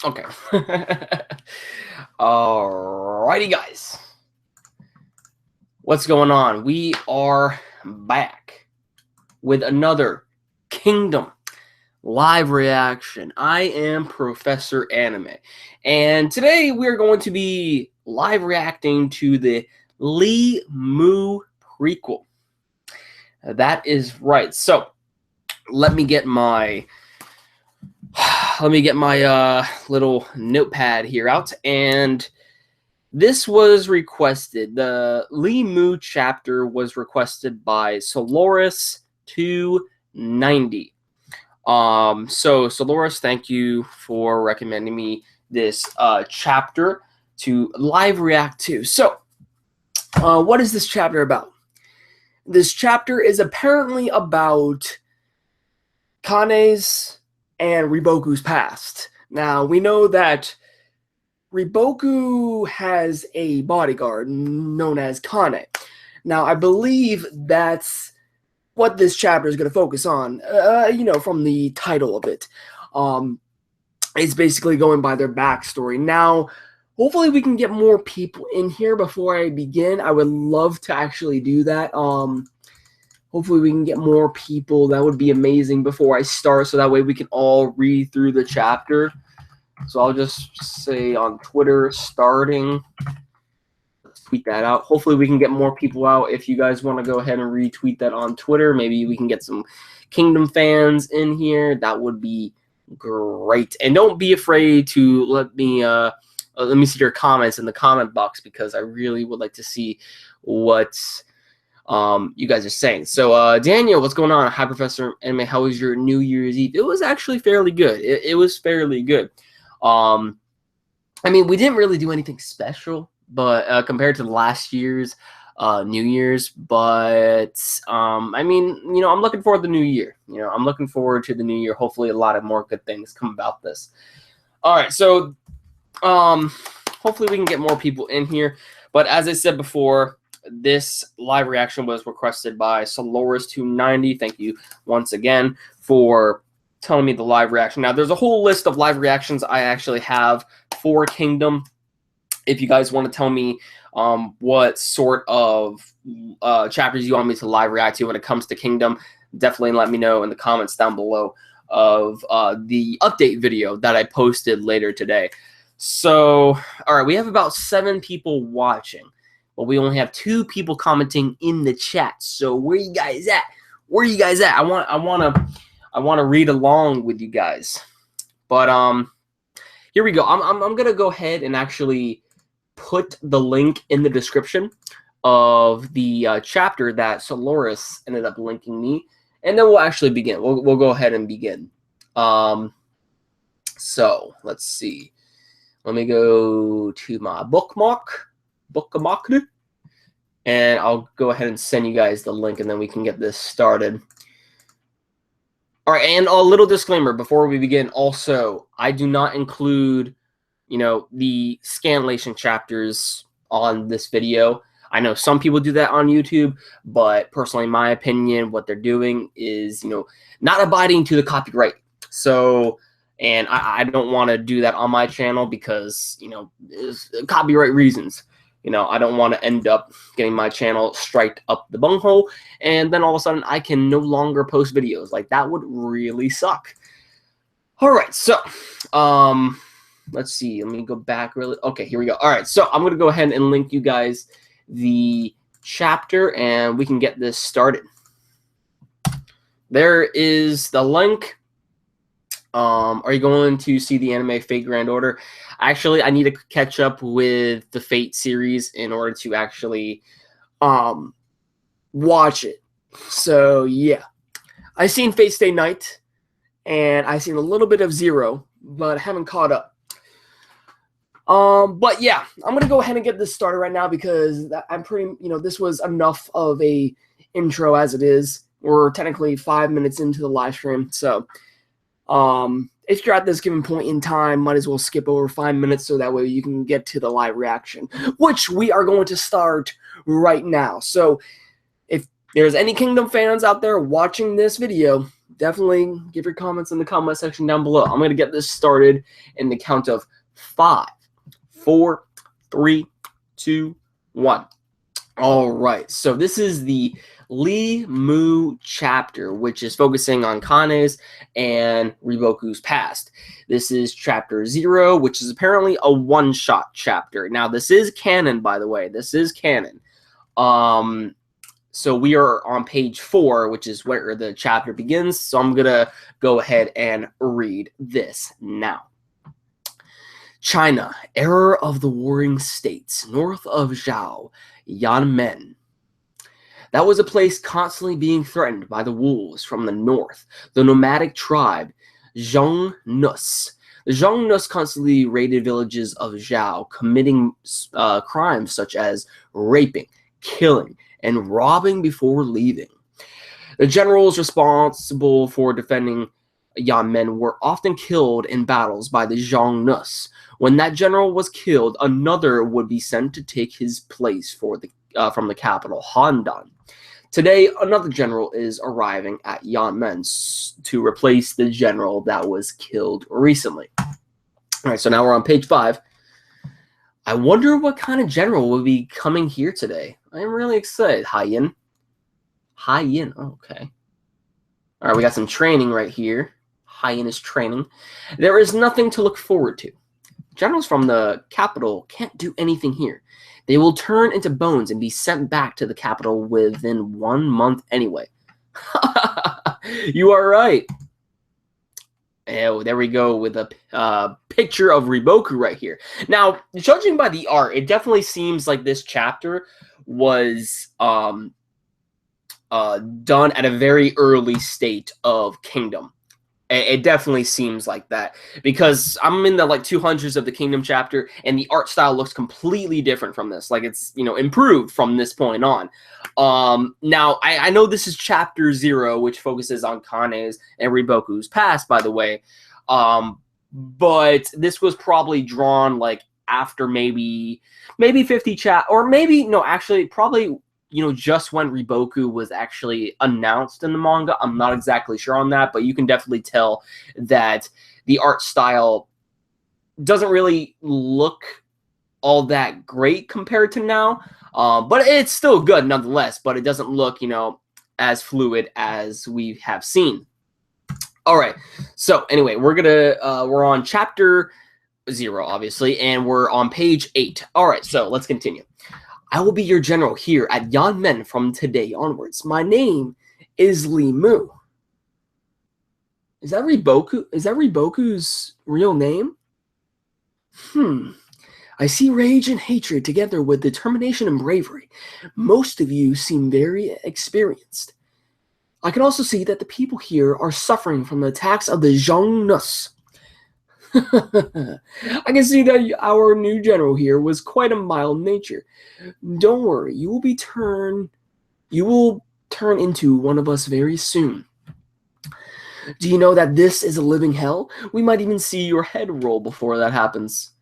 Okay. Alrighty, guys. What's going on? We are back with another Kingdom live reaction. I am Professor Anime, and today we are going to be live reacting to the Lee Moo prequel. That is right. So let me get my little notepad here out, and this was requested. The Lee Moo chapter was requested by Soloris 290. So Soloris, thank you for recommending me this chapter to live react to. So, what is this chapter about? This chapter is apparently about Kaine's and Riboku's past. Now, we know that Riboku has a bodyguard known as Kaine. Now, I believe that's what this chapter is going to focus on, from the title of it. It's basically going by their backstory. Now, hopefully we can get more people in here before I begin. I would love to actually do that. Hopefully we can get more people. That would be amazing before I start, so that way we can all read through the chapter. So I'll just say on Twitter, starting. Let's tweet that out. Hopefully we can get more people out. If you guys want to go ahead and retweet that on Twitter, maybe we can get some Kingdom fans in here. That would be great. And don't be afraid to let me see your comments in the comment box, because I really would like to see what you guys are saying. So Daniel, what's going on? Hi, Professor Anime. How was your New Year's Eve? It was actually fairly good. It was fairly good. I mean, we didn't really do anything special, but compared to last year's New Year's. But I mean, I'm looking forward to the new year. I'm looking forward to the new year. Hopefully, a lot of more good things come about this. All right, so hopefully we can get more people in here. But as I said before, this live reaction was requested by Soloris290. Thank you once again for telling me the live reaction. Now, there's a whole list of live reactions I actually have for Kingdom. If you guys want to tell me what sort of chapters you want me to live react to when it comes to Kingdom, definitely let me know in the comments down below of the update video that I posted later today. So, all right, we have about 7 people watching, but we only have 2 people commenting in the chat. So where you guys at? Where you guys at? I want to read along with you guys. But here we go. I'm gonna go ahead and actually put the link in the description of the chapter that Soloris ended up linking me, and then we'll actually begin. We'll go ahead and begin. So let's see. Let me go to my bookmark, and I'll go ahead and send you guys the link, and then we can get this started. All right, and a little disclaimer before we begin. Also, I do not include, the scanlation chapters on this video. I know some people do that on YouTube, but personally, in my opinion, what they're doing is, not abiding to the copyright. So, and I don't want to do that on my channel because, copyright reasons. I don't want to end up getting my channel striked up the bunghole, and then all of a sudden I can no longer post videos. Like, that would really suck. All right, so let's see. Let me go back really. Okay, here we go. All right, so I'm going to go ahead and link you guys the chapter, and we can get this started. There is the link. Are you going to see the anime Fate Grand Order? Actually, I need to catch up with the Fate series in order to actually watch it. So yeah, I seen Fate Stay Night, and I seen a little bit of Zero, but I haven't caught up. But yeah, I'm gonna go ahead and get this started right now because I'm pretty, this was enough of a intro as it is. We're technically 5 minutes into the live stream, so if you're at this given point in time, might as well skip over 5 minutes so that way you can get to the live reaction, which we are going to start right now. So if there's any Kingdom fans out there watching this video, definitely give your comments in the comment section down below. I'm going to get this started in the count of 5, 4, 3, 2, 1. All right, so this is the Limu chapter, which is focusing on Kane's and Riboku's past. This is chapter 0, which is apparently a one-shot chapter. Now, this is canon, by the way. This is canon. So we are on page 4, which is where the chapter begins. So I'm going to go ahead and read this now. China, era of the warring states, north of Zhao, Yanmen. That was a place constantly being threatened by the wolves from the north, the nomadic tribe Zhongnus. The Zhongnus constantly raided villages of Zhao, committing crimes such as raping, killing, and robbing before leaving. The generals responsible for defending Yanmen were often killed in battles by the Zhongnus. When that general was killed, another would be sent to take his place from the capital, Handan. Today, another general is arriving at Yanmen to replace the general that was killed recently. All right, so now we're on page 5. I wonder what kind of general will be coming here today. I'm really excited. Haiyan. Haiyan, oh, okay. All right, we got some training right here. Haiyan is training. There is nothing to look forward to. Generals from the capital can't do anything here. They will turn into bones and be sent back to the capital within 1 month anyway. You are right. Oh, there we go with a picture of Riboku right here. Now, judging by the art, it definitely seems like this chapter was done at a very early state of Kingdom. It definitely seems like that because I'm in the like 200s of the Kingdom chapter, and the art style looks completely different from this. Like it's improved from this point on. Now I know this is chapter 0, which focuses on Kane's and Riboku's past, by the way. But this was probably drawn like after maybe 50 or maybe no, actually probably. Just when Riboku was actually announced in the manga. I'm not exactly sure on that, but you can definitely tell that the art style doesn't really look all that great compared to now. But it's still good nonetheless, but it doesn't look, as fluid as we have seen. All right. So anyway, we're on chapter 0, obviously, and we're on page 8. All right. So let's continue. I will be your general here at Yanmen from today onwards. My name is Limu. Is that Riboku? Is that Riboku's real name? I see rage and hatred together with determination and bravery. Most of you seem very experienced. I can also see that the people here are suffering from the attacks of the Zhongnus. I can see that our new general here was quite a mild nature. Don't worry, you will turn into one of us very soon. Do you know that this is a living hell? We might even see your head roll before that happens.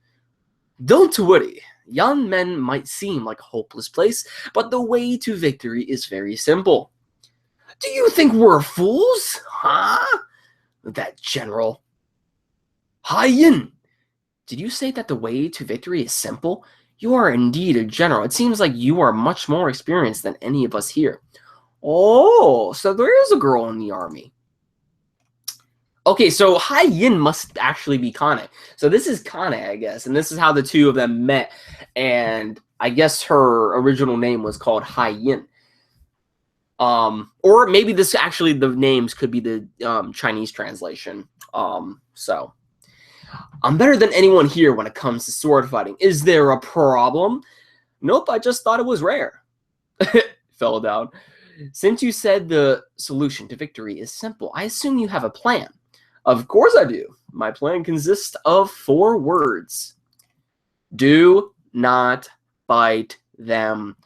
Don't worry. Yanmen might seem like a hopeless place, but the way to victory is very simple. Do you think we're fools? Huh? That general. Haiyan! Did you say that the way to victory is simple? You are indeed a general. It seems like you are much more experienced than any of us here. Oh, so there is a girl in the army. Okay, so Haiyan must actually be Kane. So this is Kane, I guess, and this is how the two of them met. And I guess her original name was called Haiyan. Or maybe this actually, the names could be the Chinese translation. So I'm better than anyone here when it comes to sword fighting. Is there a problem? Nope, I just thought it was rare. Fell down. Since you said the solution to victory is simple, I assume you have a plan. Of course I do. My plan consists of 4 words. Do not fight them.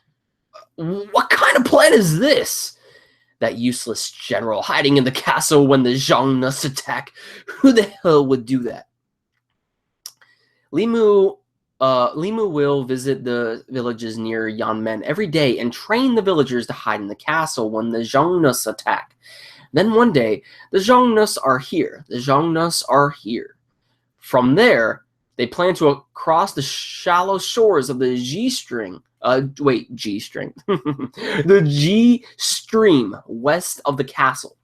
What kind of plan is this? That useless general hiding in the castle when the Zhongnus attack. Who the hell would do that? Limu will visit the villages near Yanmen every day and train the villagers to hide in the castle when the Zhongnus attack. Then one day, the Zhongnus are here. The Zhongnus are here. From there, they plan to cross the shallow shores of the G-string. G-string. The G-stream west of the castle.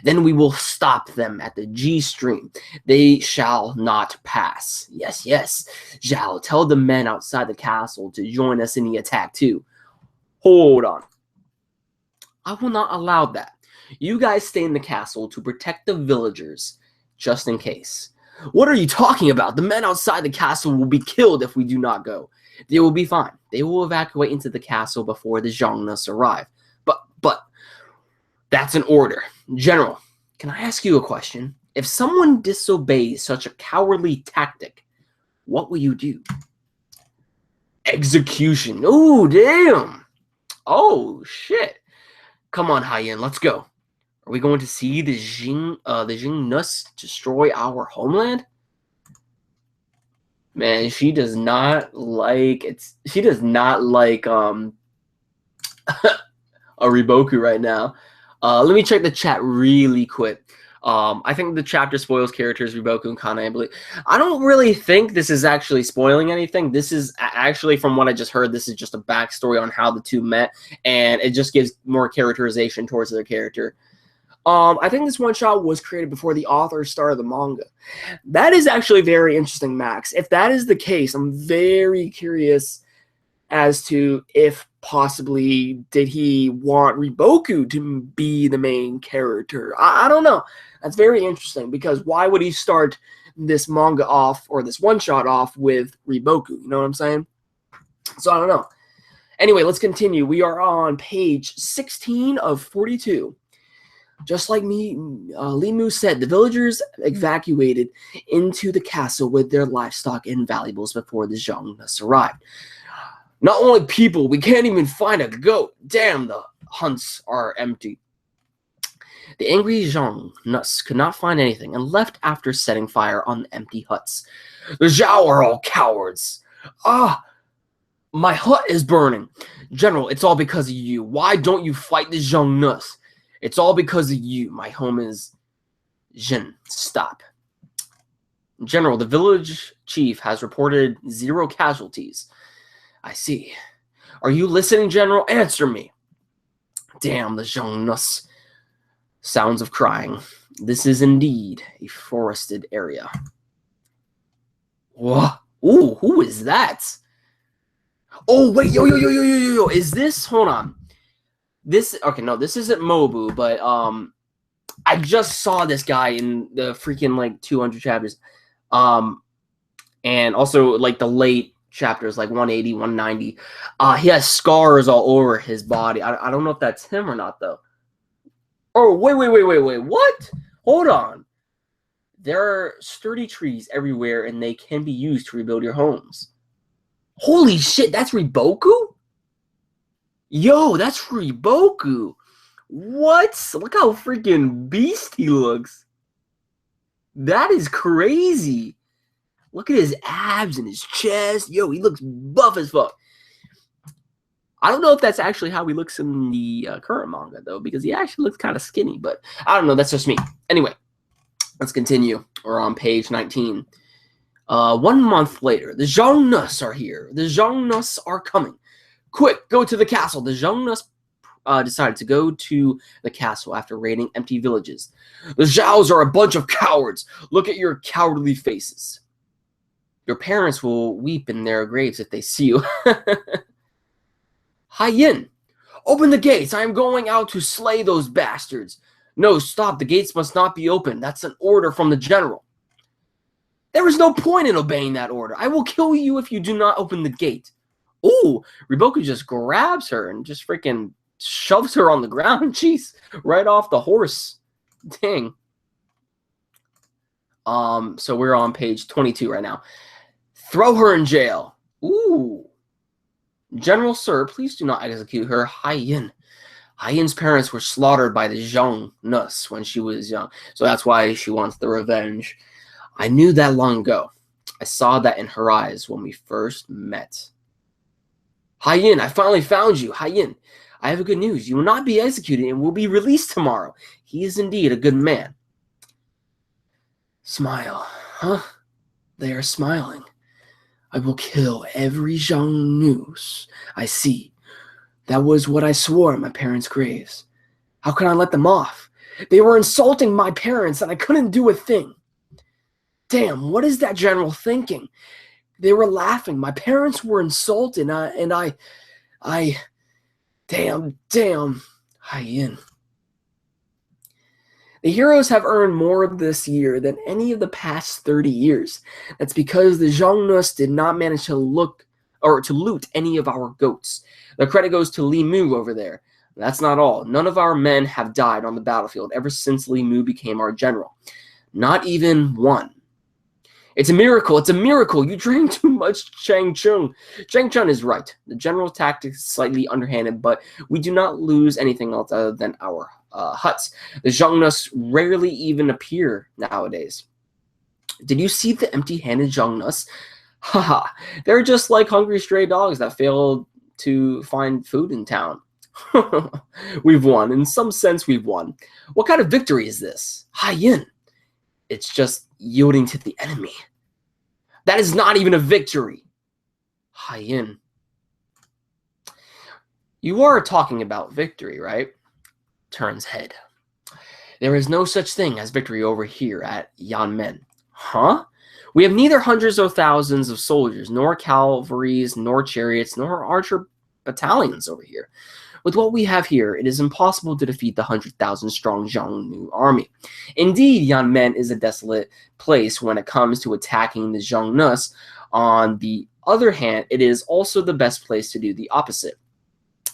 Then we will stop them at the G-stream. They shall not pass. Yes, yes. Zhao, tell the men outside the castle to join us in the attack too. Hold on. I will not allow that. You guys stay in the castle to protect the villagers, just in case. What are you talking about? The men outside the castle will be killed if we do not go. They will be fine. They will evacuate into the castle before the Zhongnus arrive. But, that's an order. General, can I ask you a question? If someone disobeys such a cowardly tactic, what will you do? Execution. Oh, damn. Oh, shit. Come on, Haiyan, let's go. Are we going to see the Zhongnus destroy our homeland? Man, she does not like a Riboku right now. Let me check the chat really quick. I think the chapter spoils characters Riboku and Kaine. I believe. I don't really think this is actually spoiling anything. This is actually, from what I just heard, this is just a backstory on how the two met, and it just gives more characterization towards their character. I think this one-shot was created before the author started the manga. That is actually very interesting, Max. If that is the case, I'm very curious as to if possibly did he want Riboku to be the main character. I don't know. That's very interesting, because why would he start this manga off, or this one-shot off, with Riboku? You know what I'm saying? So I don't know. Anyway, let's continue. We are on page 16 of 42. Just like Limu said, the villagers evacuated into the castle with their livestock and valuables before the Zhongnus arrived. Not only people, we can't even find a goat. Damn, the hunts are empty. The angry Zhongnus could not find anything and left after setting fire on the empty huts. The Zhao are all cowards. Ah, my hut is burning. General, it's all because of you. Why don't you fight the Zhongnus? It's all because of you. My home is Jin. Stop. General, the village chief has reported 0 casualties. I see. Are you listening, General? Answer me. Damn, the Zhongnus. Sounds of crying. This is indeed a forested area. Whoa. Ooh, who is that? Oh, wait. Yo. Is this... Hold on. This, okay, no, this isn't Mobu, but I just saw this guy in the freaking like 200 chapters, and also like the late chapters, like 180, 190. He has scars all over his body. I don't know if that's him or not though. Oh, wait, what? Hold on. There are sturdy trees everywhere, and they can be used to rebuild your homes. Holy shit, that's Riboku? Yo, that's Riboku. What? Look how freaking beast he looks. That is crazy. Look at his abs and his chest. Yo, he looks buff as fuck. I don't know if that's actually how he looks in the current manga, though, because he actually looks kind of skinny. But I don't know. That's just me. Anyway, let's continue. We're on page 19. 1 month later, the Zhongnus are here. The Zhongnus are coming. Quick, go to the castle. The Zhongnus decided to go to the castle after raiding empty villages. The Zhaos are a bunch of cowards. Look at your cowardly faces. Your parents will weep in their graves if they see you. Haiyan, open the gates. I am going out to slay those bastards. No, stop. The gates must not be opened. That's an order from the general. There is no point in obeying that order. I will kill you if you do not open the gate. Ooh, Riboku just grabs her and just freaking shoves her on the ground. Jeez, right off the horse. Dang. So we're on page 22 right now. Throw her in jail. Ooh. General sir, please do not execute her. Haiyan. Haiyan's parents were slaughtered by the Zhongnus when she was young. So that's why she wants the revenge. I knew that long ago. I saw that in her eyes when we first met. Haiyan, I finally found you. Haiyan, I have a good news. You will not be executed and will be released tomorrow. He is indeed a good man. Smile. Huh? They are smiling. I will kill every Zhang I see. That was what I swore at my parents' graves. How can I let them off? They were insulting my parents and I couldn't do a thing. Damn, what is that general thinking? They were laughing. My parents were insulted and I... Damn. Hien. The heroes have earned more this year than any of the past 30 years. That's because the Zhongnus did not manage to loot any of our goats. The credit goes to Li Mu over there. That's not all. None of our men have died on the battlefield ever since Li Mu became our general. Not even one. It's a miracle. It's a miracle. You drank too much, Chang Chung. Chang Chung is right. The general tactic is slightly underhanded, but we do not lose anything else other than our huts. The Zhongnus rarely even appear nowadays. Did you see the empty-handed Zhongnus? Haha. They're just like hungry stray dogs that failed to find food in town. We've won. In some sense, we've won. What kind of victory is this? Hien. It's just yielding to the enemy. That is not even a victory. Hien. You are talking about victory, right? Turns head. There is no such thing as victory over here at Yanmen. Huh? We have neither hundreds or thousands of soldiers, nor cavalries, nor chariots, nor archer battalions over here. With what we have here, it is impossible to defeat the 100,000-strong Xiongnu army. Indeed, Yanmen is a desolate place when it comes to attacking the Zhongnus. On the other hand, it is also the best place to do the opposite.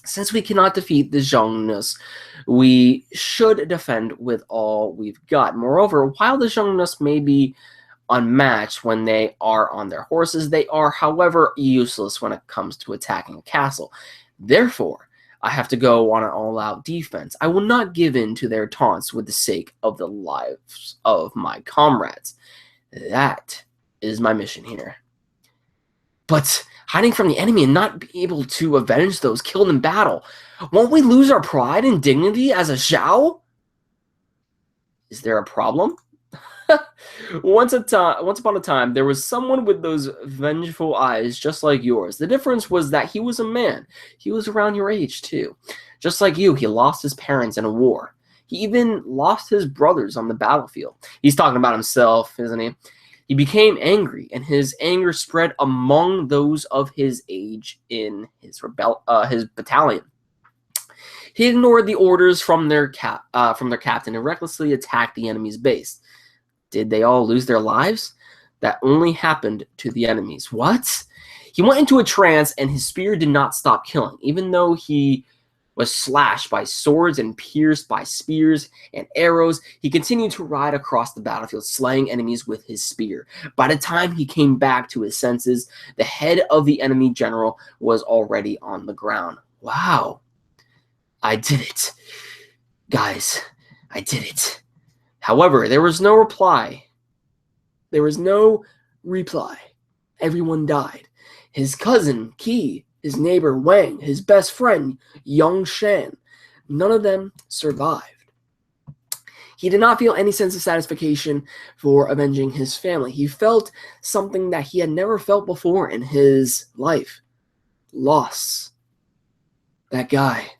Since we cannot defeat the Zhongnus, we should defend with all we've got. Moreover, while the Zhongnus may be unmatched when they are on their horses, they are, however, useless when it comes to attacking a castle. Therefore, I have to go on an all-out defense. I will not give in to their taunts with the sake of the lives of my comrades. That is my mission here. But hiding from the enemy and not be able to avenge those killed in battle, won't we lose our pride and dignity as a Zhao? Is there a problem? Once upon a time, there was someone with those vengeful eyes just like yours. The difference was that he was a man. He was around your age, too. Just like you, he lost his parents in a war. He even lost his brothers on the battlefield. He's talking about himself, isn't he? He became angry, and his anger spread among those of his age in his battalion. He ignored the orders from their captain and recklessly attacked the enemy's base. Did they all lose their lives? That only happened to the enemies. What? He went into a trance, and his spear did not stop killing. Even though he was slashed by swords and pierced by spears and arrows, he continued to ride across the battlefield, slaying enemies with his spear. By the time he came back to his senses, the head of the enemy general was already on the ground. Wow. I did it. Guys, I did it. However, there was no reply. There was no reply. Everyone died. His cousin, Qi, his neighbor, Wang, his best friend, Yang Shan. None of them survived. He did not feel any sense of satisfaction for avenging his family. He felt something that he had never felt before in his life. Loss. That guy.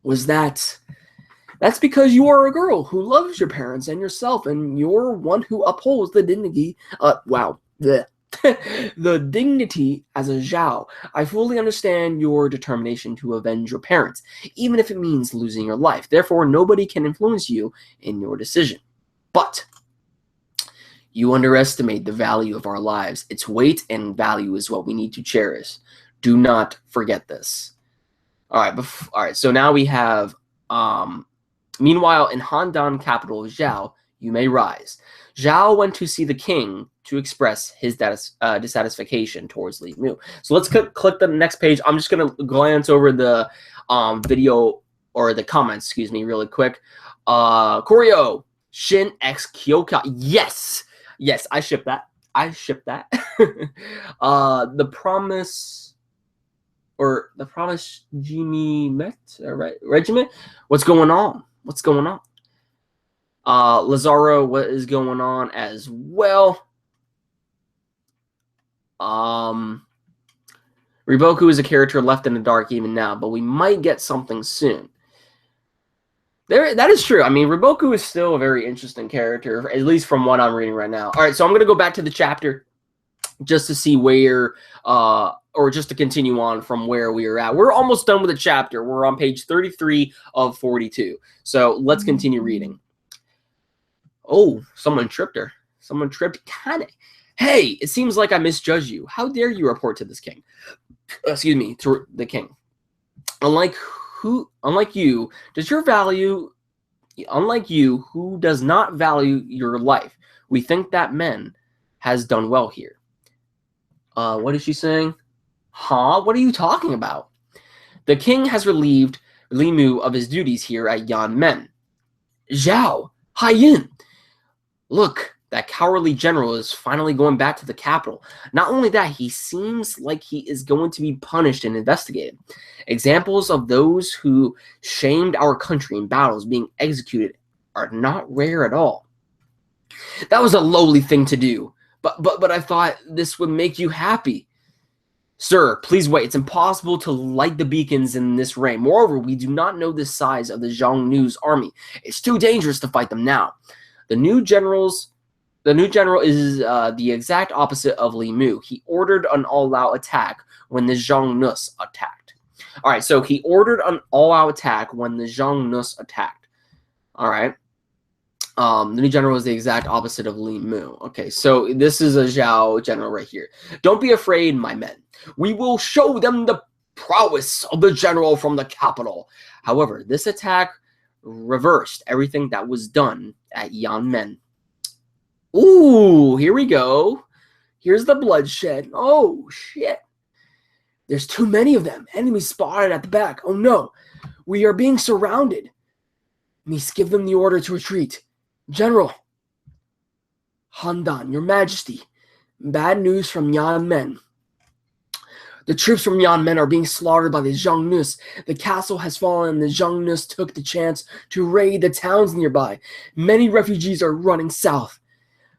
Was that... That's because you are a girl who loves your parents and yourself, and you're one who upholds the dignity, the dignity as a Zhao. I fully understand your determination to avenge your parents, even if it means losing your life. Therefore, nobody can influence you in your decision. But you underestimate the value of our lives. Its weight and value is what we need to cherish. Do not forget this. All right, so now we have... Meanwhile, in Handan capital Zhao, you may rise. Zhao went to see the king to express his dissatisfaction towards Li Mu. So let's click the next page. I'm just going to glance over the video, or the comments, excuse me, really quick. Koryo, Shin X Kyoka. Yes! Yes, I ship that. The promise... or the promised Jimmy Met regiment. What's going on? What's going on? Lazaro, what is going on as well? Riboku is a character left in the dark even now, but we might get something soon. That is true. I mean, Riboku is still a very interesting character, at least from what I'm reading right now. All right, so I'm going to go back to the chapter just to see where, or just to continue on from where we are at. We're almost done with the chapter. We're on page 33 of 42. So let's continue reading. Oh, someone tripped her. Someone tripped Kaine. Hey, it seems like I misjudged you. How dare you report to this king? Excuse me, to the king. Unlike you, who does not value your life, we think that men has done well here. What is she saying? Huh? What are you talking about? The king has relieved Li Mu of his duties here at Yanmen. Zhao, Haiyan. Look, that cowardly general is finally going back to the capital. Not only that, he seems like he is going to be punished and investigated. Examples of those who shamed our country in battles being executed are not rare at all. That was a lowly thing to do, but I thought this would make you happy. Sir, please wait. It's impossible to light the beacons in this rain. Moreover, we do not know the size of the Xiongnu's army. It's too dangerous to fight them now. The new general is the exact opposite of Li Mu. He ordered an all-out attack when the Xiongnu's attacked. All right, so he ordered an all-out attack when the Xiongnu's attacked. All right. The new general is the exact opposite of Li Mu. Okay, so this is a Zhao general right here. Don't be afraid, my men. We will show them the prowess of the general from the capital. However, this attack reversed everything that was done at Yanmen. Ooh, here we go. Here's the bloodshed. Oh, shit. There's too many of them. Enemies spotted at the back. Oh, no. We are being surrounded. Must give them the order to retreat. General. Handan, your majesty. Bad news from Yanmen. The troops from Yanmen are being slaughtered by the Xiongnu's. The castle has fallen and the Xiongnu's took the chance to raid the towns nearby. Many refugees are running south.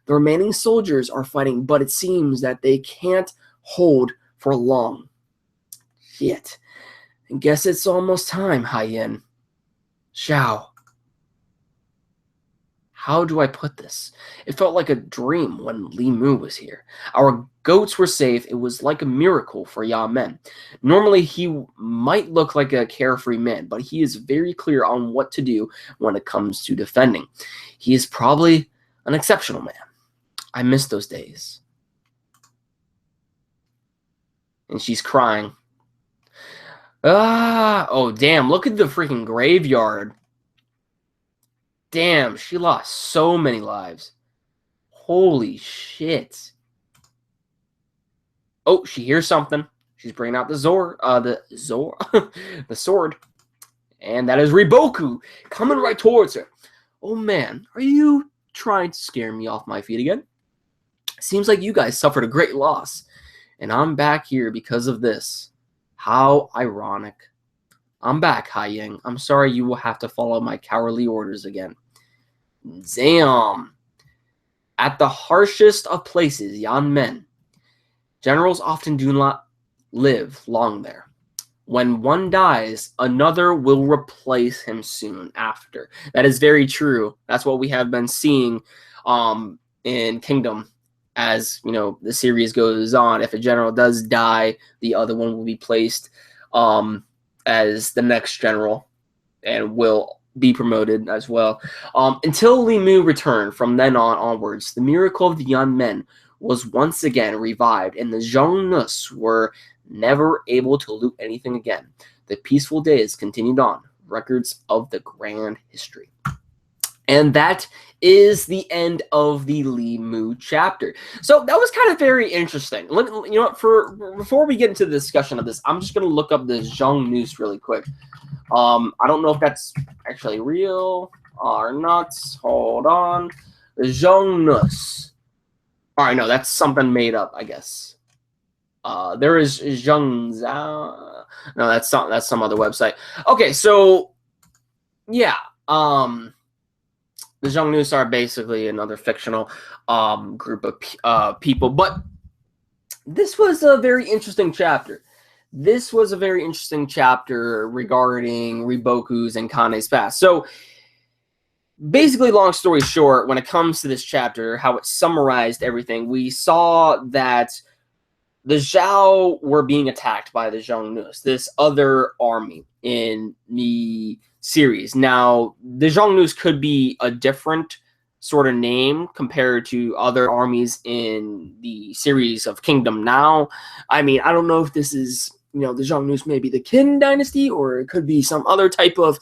The remaining soldiers are fighting, but it seems that they can't hold for long. Shit. I guess it's almost time, Haiyan. Xiao. How do I put this? It felt like a dream when Li Mu was here. Our goats were safe. It was like a miracle for Yanmen. Normally, he might look like a carefree man, but he is very clear on what to do when it comes to defending. He is probably an exceptional man. I miss those days. And she's crying. Oh, damn. Look at the freaking graveyard. Damn, she lost so many lives. Holy shit. Oh, she hears something. She's bringing out the the sword. And that is Riboku coming right towards her. Oh, man. Are you trying to scare me off my feet again? Seems like you guys suffered a great loss. And I'm back here because of this. How ironic. I'm back, Haiyan. I'm sorry you will have to follow my cowardly orders again. Damn. At the harshest of places, Yanmen, generals often do not live long there. When one dies, another will replace him soon after. That is very true. That's what we have been seeing in Kingdom. As you know, the series goes on, if a general does die, the other one will be placed as the next general and will be promoted as well. Until Li Mu returned, from then onwards, the miracle of the Yanmen was once again revived, and the Xiongnu's were never able to loot anything again. The peaceful days continued on, records of the grand history. And that is the end of the Li Mu chapter. So that was kind of very interesting. You know what? Before we get into the discussion of this, I'm just going to look up the Xiongnu's really quick. I don't know if that's actually real or not. Hold on. The Xiongnu's. All right, no, that's something made up, I guess. There is Zheng Zhao. No, that's some other website. Okay, so yeah, the Zhongnus are basically another fictional group of people, but this was a very interesting chapter. This was a very interesting chapter regarding Riboku's and Kane's past. So basically, long story short, when it comes to this chapter, how it summarized everything, we saw that the Zhao were being attacked by the Zhongnus, this other army in the series. Now, the Zhongnus could be a different sort of name compared to other armies in the series of Kingdom Now. I mean, I don't know if this is, the Zhongnus may be the Qin dynasty, or it could be some other type of,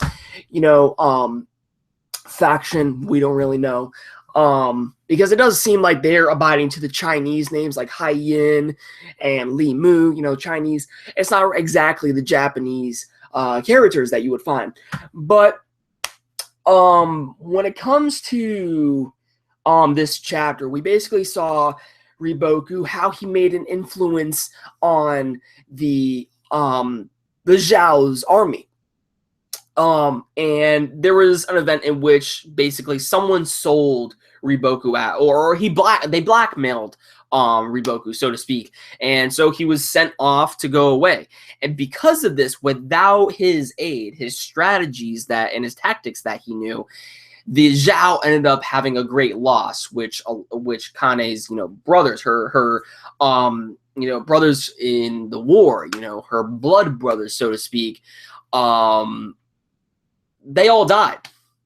faction. We don't really know. Because it does seem like they're abiding to the Chinese names like Hai Yin and Li Mu, Chinese. It's not exactly the Japanese characters that you would find. But when it comes to this chapter, we basically saw Riboku, how he made an influence on the Zhao's army. And there was an event in which basically someone sold Riboku out, or they blackmailed Riboku, so to speak, and so he was sent off to go away. And because of this, without his aid, his strategies and his tactics that he knew, the Zhao ended up having a great loss, which Kane's brothers, her brothers in the war, her blood brothers, so to speak, they all died.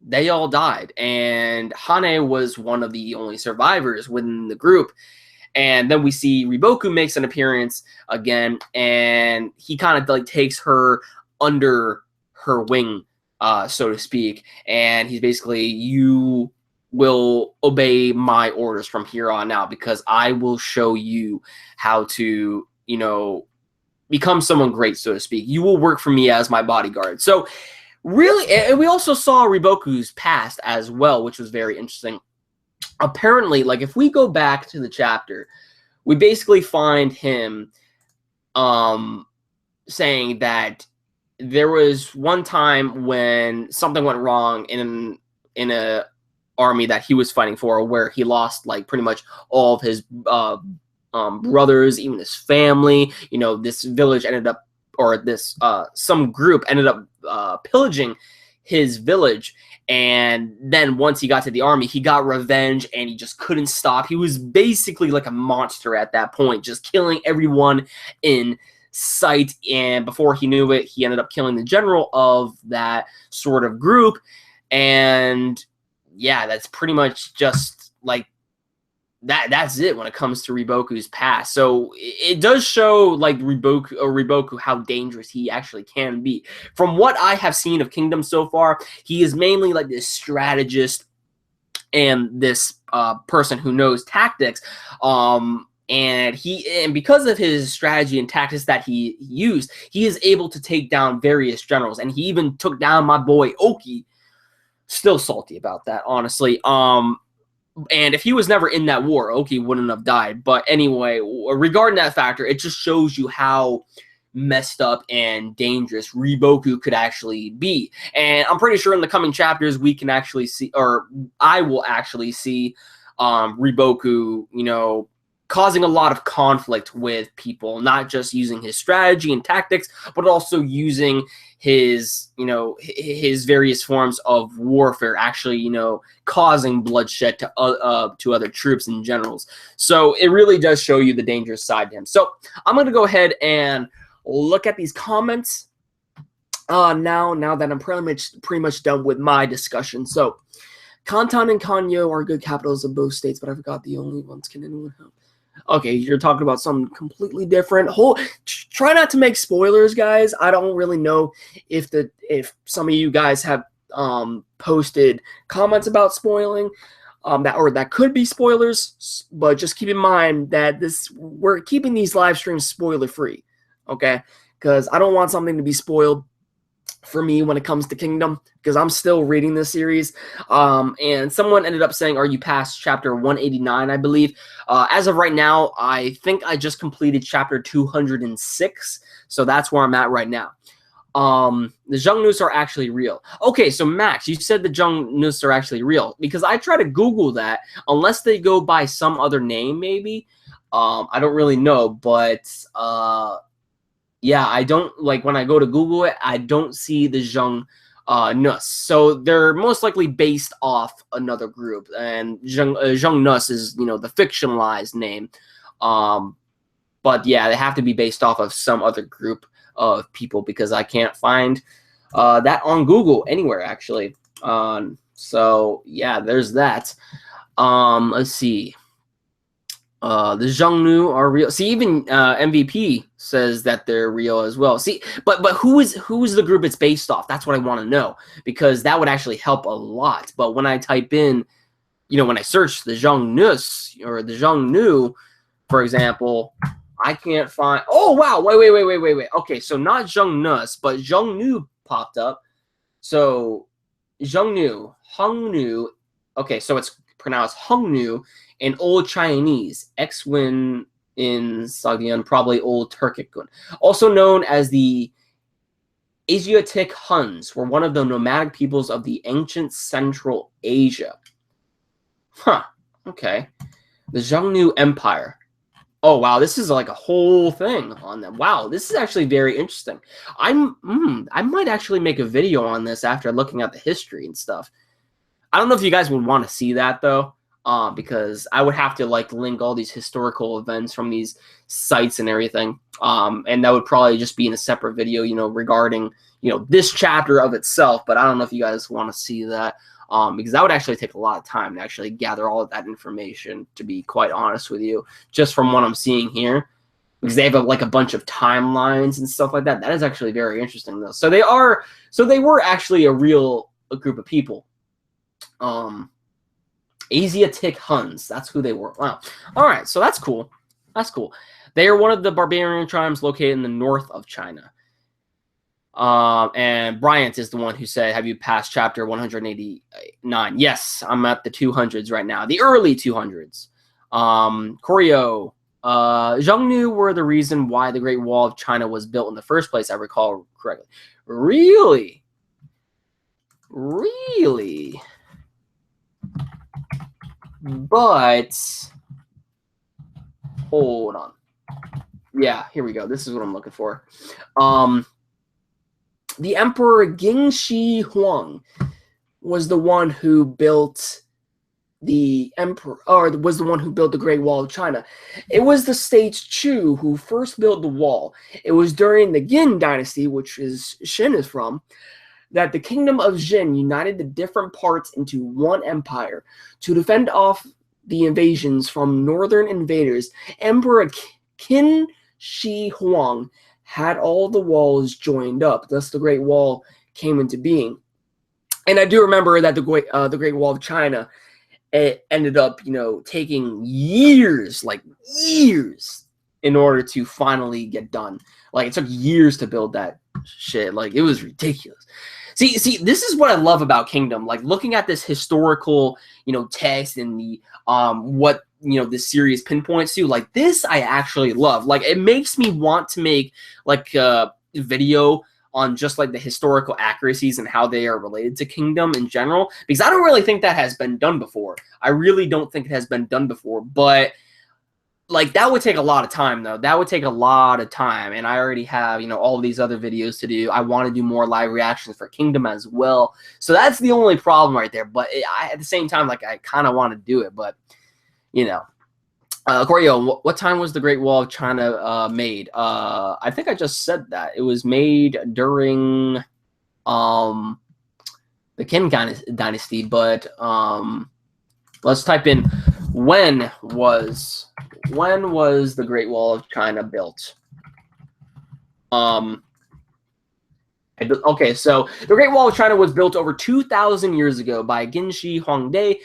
They all died. And Hane was one of the only survivors within the group. And then we see Riboku makes an appearance again, and he kind of like takes her under her wing, so to speak. And he's basically, you will obey my orders from here on out, because I will show you how to, become someone great, so to speak. You will work for me as my bodyguard. So really, and we also saw Riboku's past as well, which was very interesting. Apparently, like, if we go back to the chapter, we basically find him saying that there was one time when something went wrong in a army that he was fighting for, where he lost like pretty much all of his brothers, even his family. This village ended up, or this some group ended up pillaging his village. And then once he got to the army, he got revenge, and he just couldn't stop. He was basically like a monster at that point, just killing everyone in sight. And before he knew it, he ended up killing the general of that sort of group. And yeah, that's pretty much just like that's it when it comes to Riboku's past. So it does show like Riboku how dangerous he actually can be. From what I have seen of Kingdom so far, he is mainly like this strategist and this person who knows tactics. And because of his strategy and tactics that he used, he is able to take down various generals. And he even took down my boy Oki. Still salty about that, honestly. And if he was never in that war, Oki wouldn't have died. But anyway, regarding that factor, it just shows you how messed up and dangerous Riboku could actually be. And I'm pretty sure in the coming chapters, we can actually see, or I will actually see Riboku, causing a lot of conflict with people, not just using his strategy and tactics, but also using his, his various forms of warfare, actually, causing bloodshed to other troops and generals. So it really does show you the dangerous side to him. So I'm going to go ahead and look at these comments now that I'm pretty much done with my discussion. So Kantan and Kanyo are good capitals of both states, but I forgot the only ones. Can anyone help? Okay, you're talking about something completely different. Try not to make spoilers, guys. I don't really know if some of you guys have posted comments about spoiling, that could be spoilers. But just keep in mind that we're keeping these live streams spoiler free, okay? Because I don't want something to be spoiled for me when it comes to Kingdom, because I'm still reading this series. And someone ended up saying, are you past chapter 189, I believe? As of right now, I think I just completed chapter 206, so that's where I'm at right now. The Zhongnus are actually real. Okay, so Max, you said the Zhongnus are actually real, because I try to Google that, unless they go by some other name, maybe. I don't really know, but yeah, I don't, like, when I go to Google it, I don't see the Zhongnus. So they're most likely based off another group, and Zhongnus is, you know, the fictionalized name. But yeah, they have to be based off of some other group of people, because I can't find that on Google anywhere, actually. So yeah, there's that. Let's see. The Zhongnu are real. See, even MVP says that they're real as well. See, but who is the group it's based off? That's what I want to know, because that would actually help a lot. But when I type in, you know, when I search the Zhongnus or the Zhongnu, for example, I can't find. Oh wow! Wait. Okay, so not Zhongnus, but Zhongnu popped up. So Zhongnu, Hongnu. Okay, so it's pronounced Hongnu in Old Chinese, Xwin in Sogdian, probably Old Turkic. Also known as the Asiatic Huns, were one of the nomadic peoples of the ancient Central Asia. Huh. Okay. The Zhongnu Empire. Oh wow, this is like a whole thing on them. Wow, this is actually very interesting. I might actually make a video on this after looking at the history and stuff. I don't know if you guys would want to see that though, because I would have to like link all these historical events from these sites and everything, and that would probably just be in a separate video, you know, regarding, you know, this chapter of itself. But I don't know if you guys want to see that, because that would actually take a lot of time to actually gather all of that information, to be quite honest with you, just from what I'm seeing here, because they have like a bunch of timelines and stuff like that. That is actually very interesting though. So they were actually a group of people. Asiatic Huns, that's who they were. Wow. All right, so that's cool. That's cool. They are one of the barbarian tribes located in the north of China. And Bryant is the one who said, have you passed chapter 189? Yes, I'm at the 200s right now, the early 200s. Koryo, Zhongnu were the reason why the Great Wall of China was built in the first place, I recall correctly. Really? Really? But hold on. Yeah, here we go. This is what I'm looking for. The Emperor Jingxi Huang was the one who built the Great Wall of China. It was the sage Chu who first built the wall. It was during the Qin dynasty, which is Xin is from, that the kingdom of Jin united the different parts into one empire to defend off the invasions from northern invaders. Emperor Qin Shi Huang had all the walls joined up, thus the Great Wall came into being. And I do remember that the Great Wall of China, it ended up, you know, taking years, like years, in order to finally get done. Like, it took years to build that shit. Like, it was ridiculous. See, this is what I love about Kingdom. Like, looking at this historical, you know, text and the what, you know, this series pinpoints to, like, this I actually love. Like, it makes me want to make like a video on just like the historical accuracies and how they are related to Kingdom in general, because I don't really think that has been done before. I really don't think it has been done before, but like, that would take a lot of time though. That would take a lot of time, and I already have, you know, all of these other videos to do. I want to do more live reactions for Kingdom as well, so that's the only problem right there. But at the same time, like, I kind of want to do it, but you know. Koryo, what time was the Great Wall of China made? I think I just said that. It was made during the Qin dynasty, but let's type in when was the Great Wall of China built? Okay, so the Great Wall of China was built over 2,000 years ago by Jingxi Huangdi,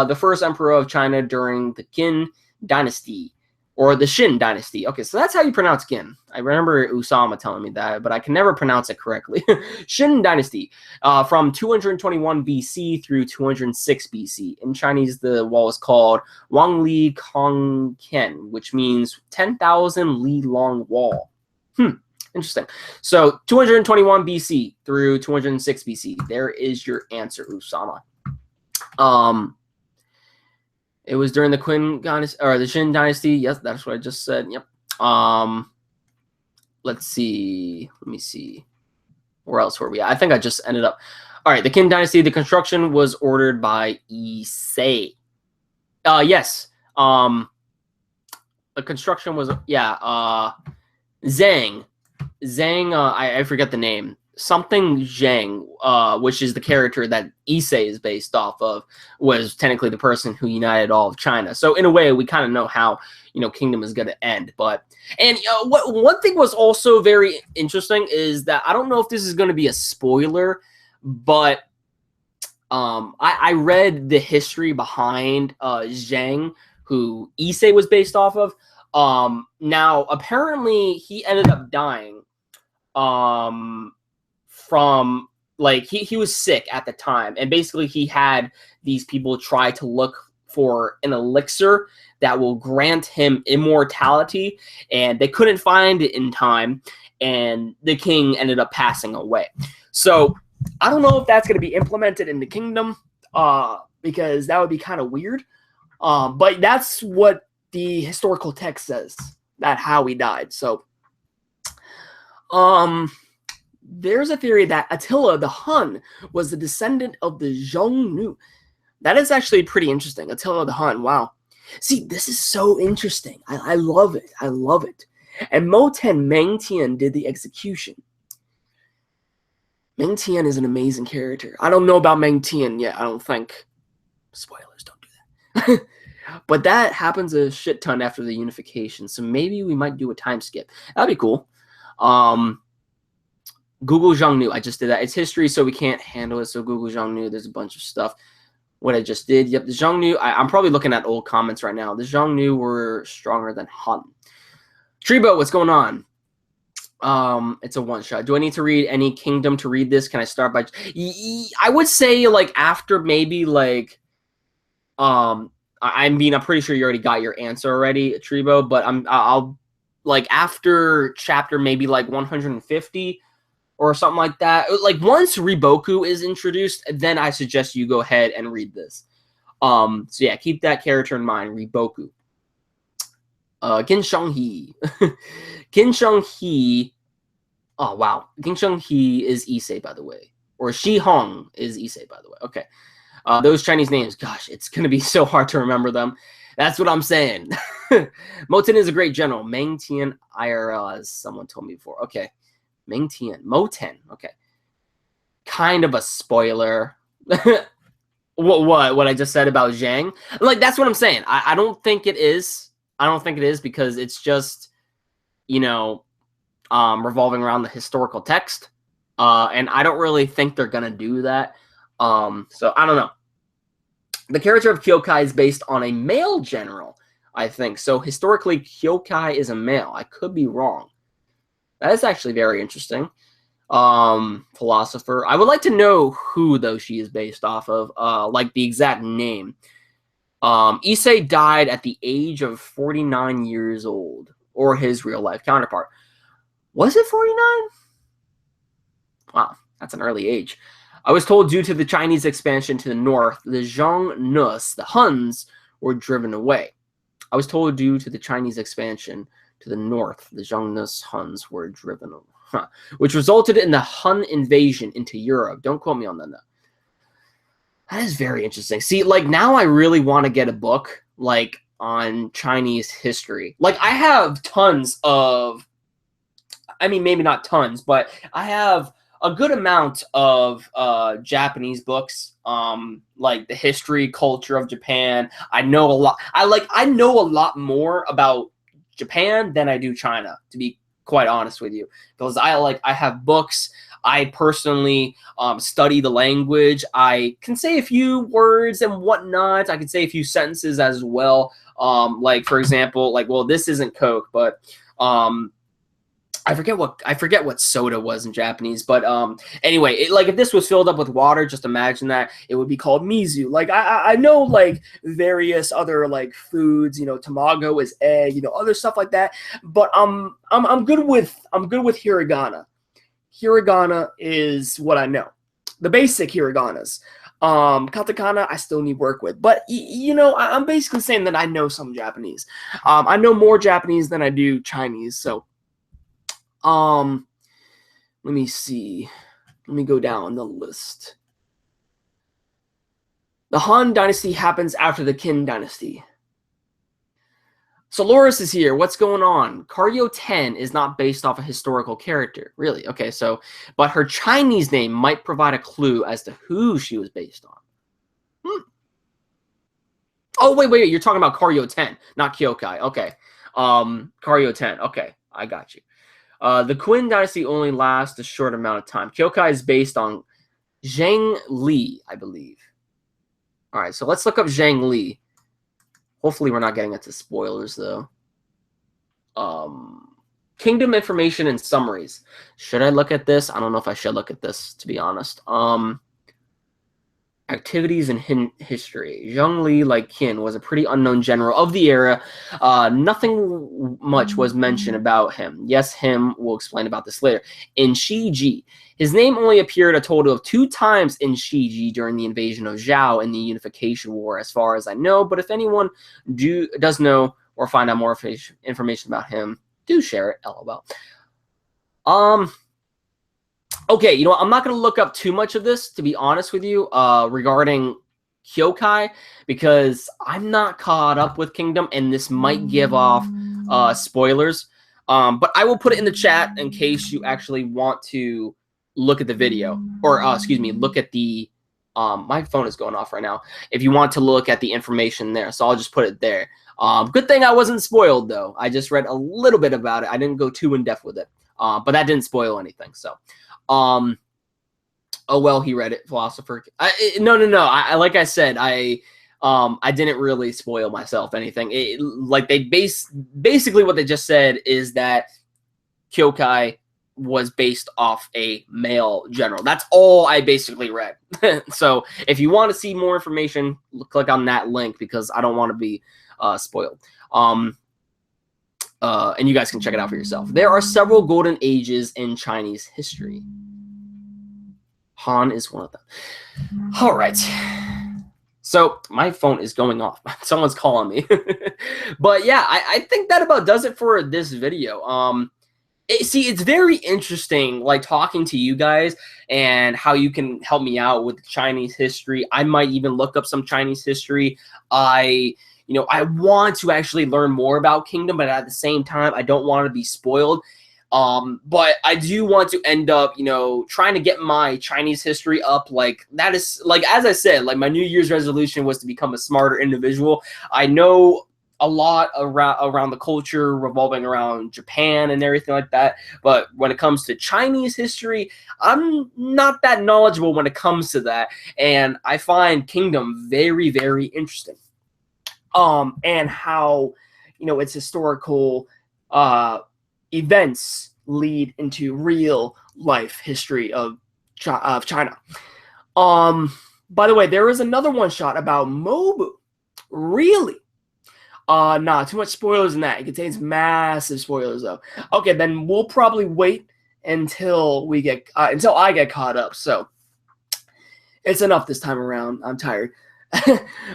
the first emperor of China during the Qin dynasty. or the Shin dynasty. Okay, so that's how you pronounce Gin. I remember Usama telling me that, but I can never pronounce it correctly. Shin dynasty, from 221 BC through 206 BC. In Chinese, the wall is called Wang Li Kong Ken, which means 10,000 li long wall. Interesting. So 221 BC through 206 BC. There is your answer, Usama. It was during the Qin dynasty or the Shin dynasty. Yes, that's what I just said. Yep. Let's see. Let me see. Where else were we at? I think I just ended up. All right, the Qin dynasty. The construction was ordered by Issei. Yes. The construction was Zhang. Zhang. I forget the name. Something Zhang, which is the character that Issei is based off of, was technically the person who united all of China. So in a way, we kind of know how, kingdom is going to end. But one thing was also very interesting is that I don't know if this is going to be a spoiler, but I read the history behind Zhang, who Issei was based off of. Now apparently he ended up dying. From he was sick at the time, and basically he had these people try to look for an elixir that will grant him immortality, and they couldn't find it in time, and the king ended up passing away. So I don't know if that's going to be implemented in the kingdom, because that would be kind of weird, but that's what the historical text says, that how he died. So there's a theory that Attila the Hun was the descendant of the Xiongnu. That is actually pretty interesting. Attila the Hun. Wow. See, this is so interesting. I love it. I love it. And Moten Mengtian did the execution. Mengtian is an amazing character. I don't know about Mengtian yet. I don't think. Spoilers, don't do that. But that happens a shit ton after the unification. So maybe we might do a time skip. That'd be cool. Google Xiongnu. I just did that. It's history, so we can't handle it. So Google Xiongnu. There's a bunch of stuff. What I just did. Yep, the Xiongnu. I'm probably looking at old comments right now. The Xiongnu were stronger than Han. Tribo, what's going on? It's a one shot. Do I need to read any kingdom to read this? Can I start by? I would say after maybe I'm pretty sure you already got your answer already, Tribo. But I'll after chapter maybe 150. Or something like that. Once Riboku is introduced, then I suggest you go ahead and read this. So yeah, keep that character in mind, Riboku. Qin Shenghe. Qin Shenghe. Oh wow, Qin Shenghe is Issei, by the way, or Shi Hong is Issei, by the way. Okay, those Chinese names. Gosh, it's gonna be so hard to remember them. That's what I'm saying. Moten is a great general. Mengtian IRL, as someone told me before. Okay. Mengtian. Moten. Okay. Kind of a spoiler. What I just said about Zhang? That's what I'm saying. I don't think it is. I don't think it is because it's just, revolving around the historical text. And I don't really think they're going to do that. So I don't know. The character of Kyokai is based on a male general, I think. So historically, Kyokai is a male. I could be wrong. That is actually very interesting. Philosopher. I would like to know who, though, she is based off of, the exact name. Issei died at the age of 49 years old, or his real-life counterpart. Was it 49? Wow, that's an early age. I was told due to the Chinese expansion to the north, the Xiongnu, the Huns, were driven away. I was told due to the Chinese expansion to the north, the Xiongnu Huns were driven away, which resulted in the Han invasion into Europe. Don't quote me on that, though. That is very interesting. See, now I really want to get a book, on Chinese history. I have tons of, maybe not tons, but I have a good amount of Japanese books, the history, culture of Japan. I know a lot. I know a lot more about Japan than I do China, to be quite honest with you, because I have books. I personally study the language. I can say a few words and whatnot. I can say a few sentences as well. Like for example, like well, this isn't Coke, but I forget what soda was in Japanese, but anyway, like if this was filled up with water, just imagine that it would be called mizu. Like I know like various other like foods, you know, tamago is egg, you know, other stuff like that, but I'm good with hiragana. Hiragana is what I know, the basic hiraganas. Katakana I still need work with, but you know, I'm basically saying that I know some Japanese. I know more Japanese than I do Chinese, so. Let me see. Let me go down the list. The Han Dynasty happens after the Qin Dynasty. Soloris is here. What's going on? Karyo 10 is not based off a historical character. Really? Okay, so, but her Chinese name might provide a clue as to who she was based on. Oh, wait. You're talking about Karyo 10, not Kyokai. Okay. Karyo 10. Okay, I got you. The Qin Dynasty only lasts a short amount of time. Kyokai is based on Zhang Li, I believe. All right, so let's look up Zhang Li. Hopefully we're not getting into spoilers, though. Kingdom information and summaries. Should I look at this? I don't know if I should look at this, to be honest. Activities and history. Zhang Li, like Qin, was a pretty unknown general of the era. Nothing much was mentioned about him. Yes, him. We'll explain about this later. In Shiji, his name only appeared a total of 2 times in Shiji during the invasion of Zhao in the Unification War, as far as I know. But if anyone does know or find out more information about him, do share it. LOL. Okay, you know what? I'm not going to look up too much of this, to be honest with you, regarding Kyokai, because I'm not caught up with Kingdom, and this might give off spoilers. But I will put it in the chat in case you actually want to look at the video, or excuse me, look at the. My phone is going off right now. If you want to look at the information there, so I'll just put it there. Good thing I wasn't spoiled, though. I just read a little bit about it. I didn't go too in depth with it, but that didn't spoil anything. So. Oh well, he read it, philosopher. No. Like I said, I didn't really spoil myself anything. Like they basically what they just said is that Kyokai was based off a male general. That's all I basically read. So if you want to see more information, click on that link because I don't want to be spoiled. And you guys can check it out for yourself. There are several golden ages in Chinese history. Han is one of them. All right. So my phone is going off. Someone's calling me. But yeah, I think that about does it for this video. See, it's very interesting, like talking to you guys and how you can help me out with Chinese history. I might even look up some Chinese history. I want to actually learn more about Kingdom, but at the same time, I don't want to be spoiled. But I do want to end up, trying to get my Chinese history up. Like that is like, as I said, like my New Year's resolution was to become a smarter individual. I know a lot around the culture revolving around Japan and everything like that. But when it comes to Chinese history, I'm not that knowledgeable when it comes to that. And I find Kingdom very, very interesting. And how, its historical events lead into real life history of China. By the way, there is another one shot about Mobu. Really? Nah, too much spoilers in that. It contains massive spoilers though. Okay, then we'll probably wait until I get caught up. So it's enough this time around. I'm tired.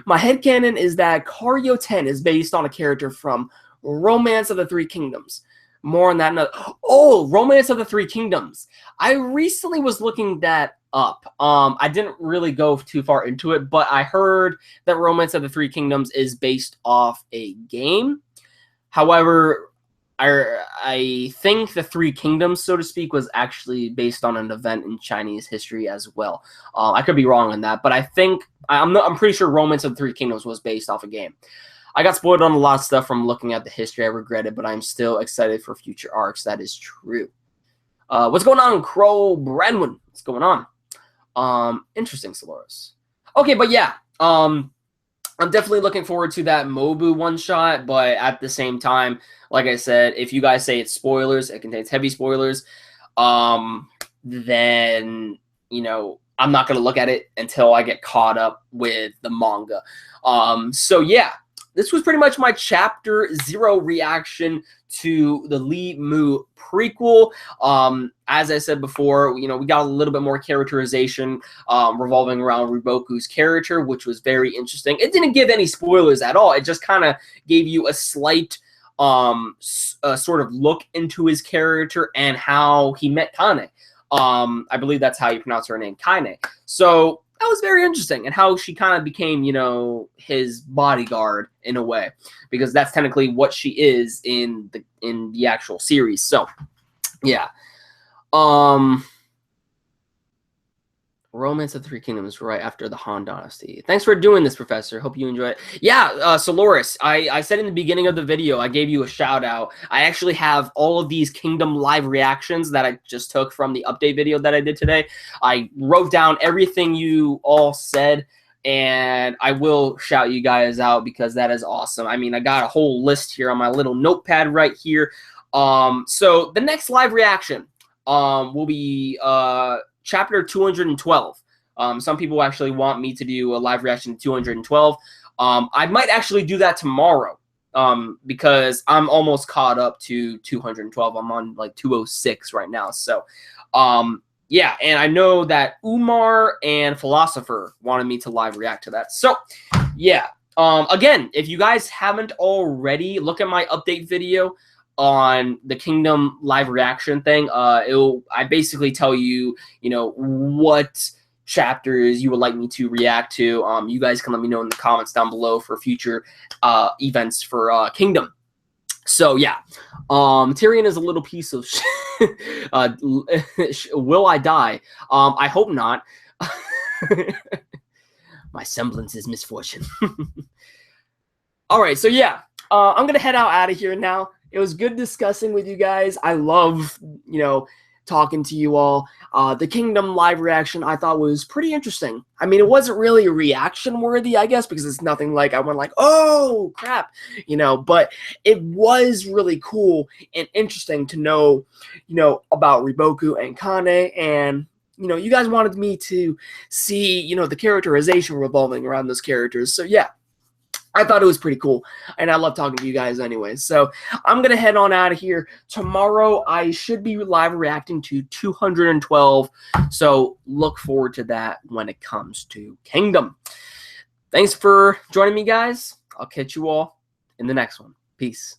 My headcanon is that Karyo 10 is based on a character from Romance of the Three Kingdoms. More on that. Oh, Romance of the Three Kingdoms. I recently was looking that up. I didn't really go too far into it, but I heard that Romance of the Three Kingdoms is based off a game. However, I think the Three Kingdoms, so to speak, was actually based on an event in Chinese history as well. I could be wrong on that, but I'm pretty sure Romance of the Three Kingdoms was based off a game. I got spoiled on a lot of stuff from looking at the history. I regret it, but I'm still excited for future arcs. That is true. What's going on, Crow Brenwin? What's going on? Interesting, Solaris. Okay, but yeah. I'm definitely looking forward to that Mobu one-shot, but at the same time, like I said, if you guys say it's spoilers, it contains heavy spoilers, then, you know, I'm not going to look at it until I get caught up with the manga. So yeah, this was pretty much my Chapter 0 reaction to the Lee Mu prequel. As I said before, you know, we got a little bit more characterization revolving around Riboku's character, which was very interesting. It didn't give any spoilers at all. It just kind of gave you a slight sort of look into his character and how he met Kaine. I believe that's how you pronounce her name, Kaine. So that was very interesting, and how she kind of became, you know, his bodyguard in a way, because that's technically what she is in the actual series. So yeah. Romance of the Three Kingdoms right after the Han Dynasty. Thanks for doing this, Professor. Hope you enjoy it. Yeah, Soloris, I said in the beginning of the video, I gave you a shout out. I actually have all of these Kingdom live reactions that I just took from the update video that I did today. I wrote down everything you all said, and I will shout you guys out because that is awesome. I mean, I got a whole list here on my little notepad right here. So the next live reaction will be Chapter 212. Some people actually want me to do a live reaction to 212. I might actually do that tomorrow because I'm almost caught up to 212. I'm on like 206 right now. So, yeah, and I know that Umar and Philosopher wanted me to live react to that. So, yeah. Again, if you guys haven't already, look at my update video on the Kingdom live reaction thing. I basically tell you, you know, what chapters you would like me to react to. You guys can let me know in the comments down below for future events for Kingdom. So yeah, Tyrion is a little piece of will I die? I hope not. My semblance is misfortune. All right, so yeah, I'm gonna head out of here now. It was good discussing with you guys. I love, you know, talking to you all. The Kingdom live reaction I thought was pretty interesting. I mean, it wasn't really reaction worthy, I guess, because it's nothing like I went like, oh crap, you know, but it was really cool and interesting to know, you know, about Riboku and Kaine, and you know, you guys wanted me to see, you know, the characterization revolving around those characters. So yeah, I thought it was pretty cool, and I love talking to you guys anyway. So I'm going to head on out of here. Tomorrow, I should be live reacting to 212, so look forward to that when it comes to Kingdom. Thanks for joining me, guys. I'll catch you all in the next one. Peace.